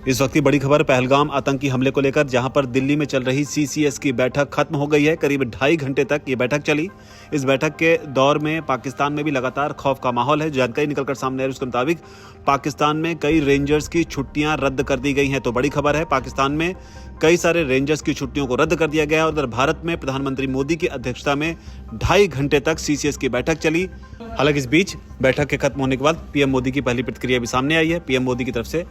इस वक्त की बड़ी खबर पहलगाम आतंकी हमले को लेकर, जहां पर दिल्ली में चल रही सीसीएस की बैठक खत्म हो गई है। करीब 2.5 घंटे तक ये बैठक चली। इस बैठक के दौर में पाकिस्तान में भी लगातार खौफ का माहौल है। जानकारी निकलकर सामने आ रही उसके मुताबिक पाकिस्तान में कई रेंजर्स की छुट्टियां रद्द कर दी गई हैं। तो बड़ी खबर है, पाकिस्तान में कई सारे रेंजर्स की छुट्टियों को रद्द कर दिया गया है। और उधर भारत में प्रधानमंत्री मोदी की अध्यक्षता में 2.5 घंटे तक सीसीएस की बैठक चली। हालांकि इस बीच बैठक के खत्म होने के बाद पीएम मोदी की पहली प्रतिक्रिया भी सामने आई है। पीएम मोदी की तरफ से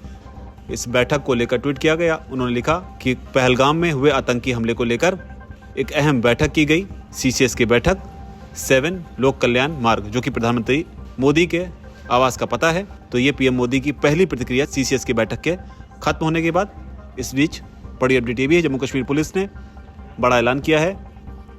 इस बैठक को लेकर ट्वीट किया गया। उन्होंने लिखा कि पहलगाम में हुए आतंकी हमले को लेकर एक अहम बैठक की गई। सीसीएस की बैठक 7 लोक कल्याण मार्ग, जो कि प्रधानमंत्री मोदी के आवास का पता है। तो ये पीएम मोदी की पहली प्रतिक्रिया सीसीएस की बैठक के खत्म होने के बाद। इस बीच बड़ी अपडेट ये भी है, जम्मू कश्मीर पुलिस ने बड़ा ऐलान किया है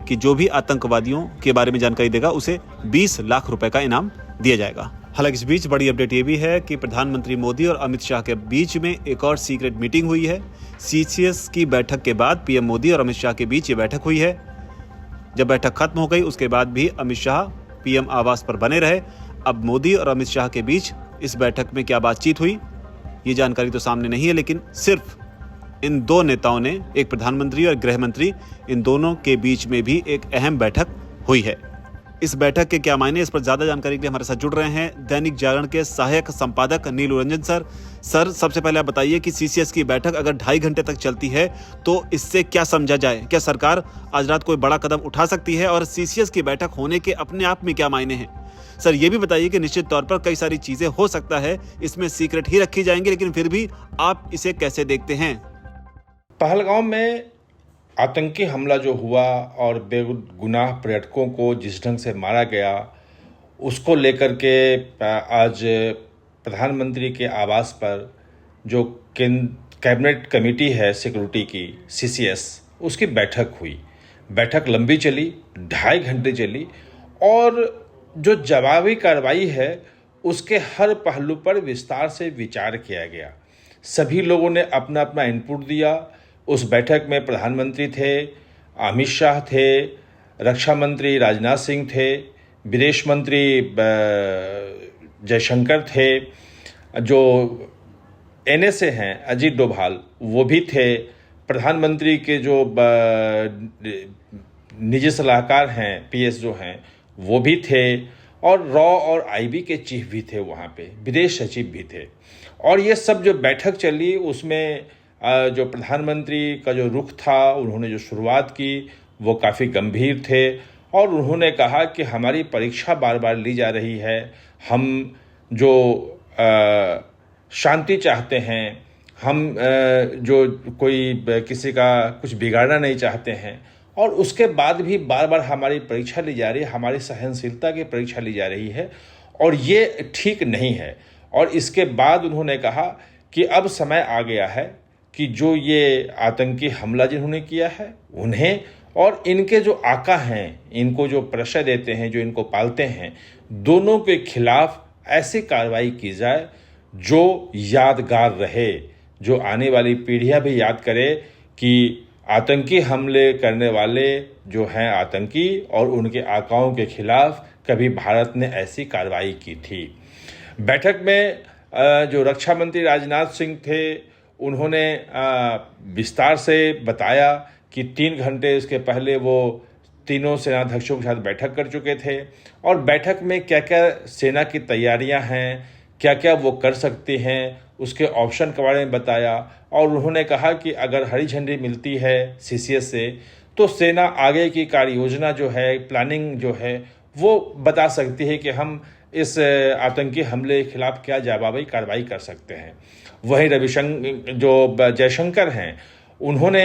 कि जो भी आतंकवादियों के बारे में जानकारी देगा उसे 20 लाख रुपए का इनाम दिया जाएगा। हालांकि इस बीच बड़ी अपडेट ये भी है कि प्रधानमंत्री मोदी और अमित शाह के बीच में एक और सीक्रेट मीटिंग हुई है। सीसीएस की बैठक के बाद पीएम मोदी और अमित शाह के बीच ये बैठक हुई है। जब बैठक खत्म हो गई उसके बाद भी अमित शाह पीएम आवास पर बने रहे। अब मोदी और अमित शाह के बीच इस बैठक में क्या बातचीत हुई, ये जानकारी तो सामने नहीं है, लेकिन सिर्फ इन दो नेताओं ने, एक प्रधानमंत्री और गृह मंत्री, इन दोनों के बीच में भी एक अहम बैठक हुई है। इस बैठक के क्या मायने, इस पर ज्यादा जानकारी के लिए हमारे साथ जुड़ रहे हैं दैनिक जागरण के सहायक संपादक नीलू रंजन सर। सबसे पहले आप बताइए कि सीसीएस की बैठक अगर 2.5 घंटे तक चलती है तो इससे क्या समझा जाए? क्या सरकार आज रात कोई बड़ा कदम उठा सकती है? और सीसीएस की बैठक होने के अपने आप में क्या मायने हैं? सर ये भी बताइए कि निश्चित तौर पर कई सारी चीजें हो सकता है इसमें सीक्रेट ही रखी जाएंगी, लेकिन फिर भी आप इसे कैसे देखते हैं? पहलगाम में आतंकी हमला जो हुआ और बेगुनाह पर्यटकों को जिस ढंग से मारा गया, उसको लेकर के आज प्रधानमंत्री के आवास पर जो कैबिनेट कमेटी है सिक्योरिटी की, सीसीएस, उसकी बैठक हुई। बैठक लंबी चली, 2.5 घंटे चली और जो जवाबी कार्रवाई है उसके हर पहलू पर विस्तार से विचार किया गया। सभी लोगों ने अपना अपना इनपुट दिया। उस बैठक में प्रधानमंत्री थे, अमित शाह थे, रक्षा मंत्री राजनाथ सिंह थे, विदेश मंत्री जयशंकर थे, जो एनएसए हैं अजीत डोभाल वो भी थे, प्रधानमंत्री के जो निजी सलाहकार हैं पीएस जो हैं वो भी थे, और रॉ और आईबी के चीफ भी थे, वहाँ पे विदेश सचिव भी थे। और ये सब जो बैठक चली उसमें जो प्रधानमंत्री का जो रुख था, उन्होंने जो शुरुआत की वो काफ़ी गंभीर थे और उन्होंने कहा कि हमारी परीक्षा बार बार ली जा रही है। हम जो शांति चाहते हैं, हम जो कोई किसी का कुछ बिगाड़ना नहीं चाहते हैं, और उसके बाद भी बार बार हमारी परीक्षा ली जा रही है, हमारी सहनशीलता की परीक्षा ली जा रही है, और ये ठीक नहीं है। और इसके बाद उन्होंने कहा कि अब समय आ गया है कि जो ये आतंकी हमला जिन्होंने किया है उन्हें और इनके जो आका हैं, इनको जो प्रश्रय देते हैं, जो इनको पालते हैं, दोनों के खिलाफ ऐसी कार्रवाई की जाए जो यादगार रहे, जो आने वाली पीढ़ियां भी याद करे कि आतंकी हमले करने वाले जो हैं आतंकी और उनके आकाओं के खिलाफ कभी भारत ने ऐसी कार्रवाई की थी। बैठक में जो रक्षा मंत्री राजनाथ सिंह थे उन्होंने विस्तार से बताया कि 3 घंटे इसके पहले वो तीनों सेनाध्यक्षों के साथ बैठक कर चुके थे और बैठक में क्या क्या सेना की तैयारियां हैं, क्या क्या वो कर सकती हैं, उसके ऑप्शन के बारे में बताया। और उन्होंने कहा कि अगर हरी झंडी मिलती है सीसीएस से तो सेना आगे की कार्य योजना जो है, प्लानिंग जो है, वो बता सकती है कि हम इस आतंकी हमले के खिलाफ क्या जवाबी कार्रवाई कर सकते हैं। वहीं जयशंकर हैं, उन्होंने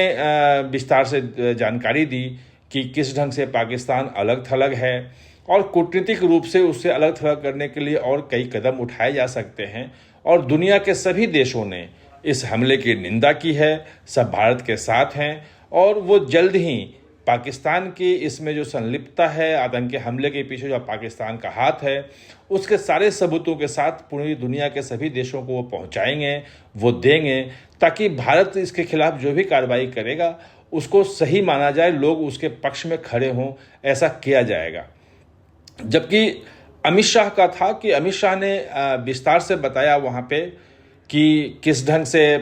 विस्तार से जानकारी दी कि किस ढंग से पाकिस्तान अलग थलग है और कूटनीतिक रूप से उससे अलग थलग करने के लिए और कई कदम उठाए जा सकते हैं। और दुनिया के सभी देशों ने इस हमले की निंदा की है, सब भारत के साथ हैं और वो जल्द ही पाकिस्तान की इसमें जो संलिप्तता है, आतंकी हमले के पीछे जो पाकिस्तान का हाथ है, उसके सारे सबूतों के साथ पूरी दुनिया के सभी देशों को वो पहुंचाएंगे, वो देंगे, ताकि भारत इसके खिलाफ जो भी कार्रवाई करेगा उसको सही माना जाए, लोग उसके पक्ष में खड़े हों, ऐसा किया जाएगा। जबकि अमित शाह का था कि अमित शाह ने विस्तार से बताया वहाँ पे कि किस ढंग से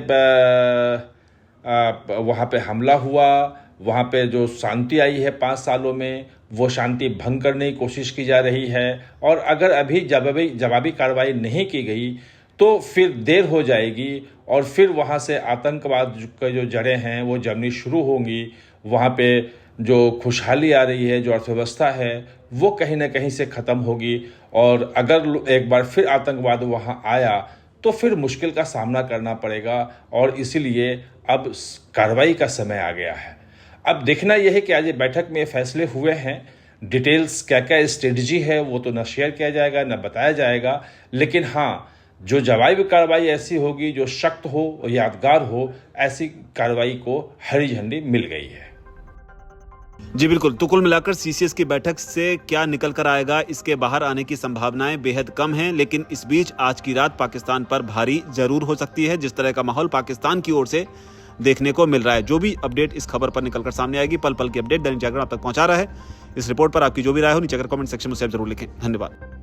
वहाँ पे हमला हुआ, वहाँ पे जो शांति आई है 5 सालों में वो शांति भंग करने की कोशिश की जा रही है, और अगर अभी जवाबी कार्रवाई नहीं की गई तो फिर देर हो जाएगी और फिर वहाँ से आतंकवाद के जो जड़ें हैं वो जमनी शुरू होंगी। वहाँ पे जो खुशहाली आ रही है, जो अर्थव्यवस्था है, वो कहीं ना कहीं से ख़त्म होगी, और अगर एक बार फिर आतंकवाद वहाँ आया तो फिर मुश्किल का सामना करना पड़ेगा। और इसीलिए अब कार्रवाई का समय आ गया है। अब देखना यह है कि आज ये बैठक में फैसले हुए हैं, डिटेल्स क्या क्या स्ट्रेटजी है वो तो न शेयर किया जाएगा न बताया जाएगा, लेकिन हाँ, जो जवाबी कार्रवाई ऐसी होगी जो सख्त हो, यादगार हो, ऐसी कार्रवाई को हरी झंडी मिल गई है। जी बिल्कुल। तो कुल मिलाकर सीसीएस की बैठक से क्या निकल कर आएगा, इसके बाहर आने की संभावनाएं बेहद कम हैं, लेकिन इस बीच आज की रात पाकिस्तान पर भारी जरूर हो सकती है। जिस तरह का माहौल पाकिस्तान की ओर से देखने को मिल रहा है, जो भी अपडेट इस खबर पर निकलकर सामने आएगी, पल पल की अपडेट दैनिक जागरण आप तक पहुंचा रहा है। इस रिपोर्ट पर आपकी जो भी राय हो नीचे अगर कमेंट सेक्शन में जरूर लिखें। धन्यवाद।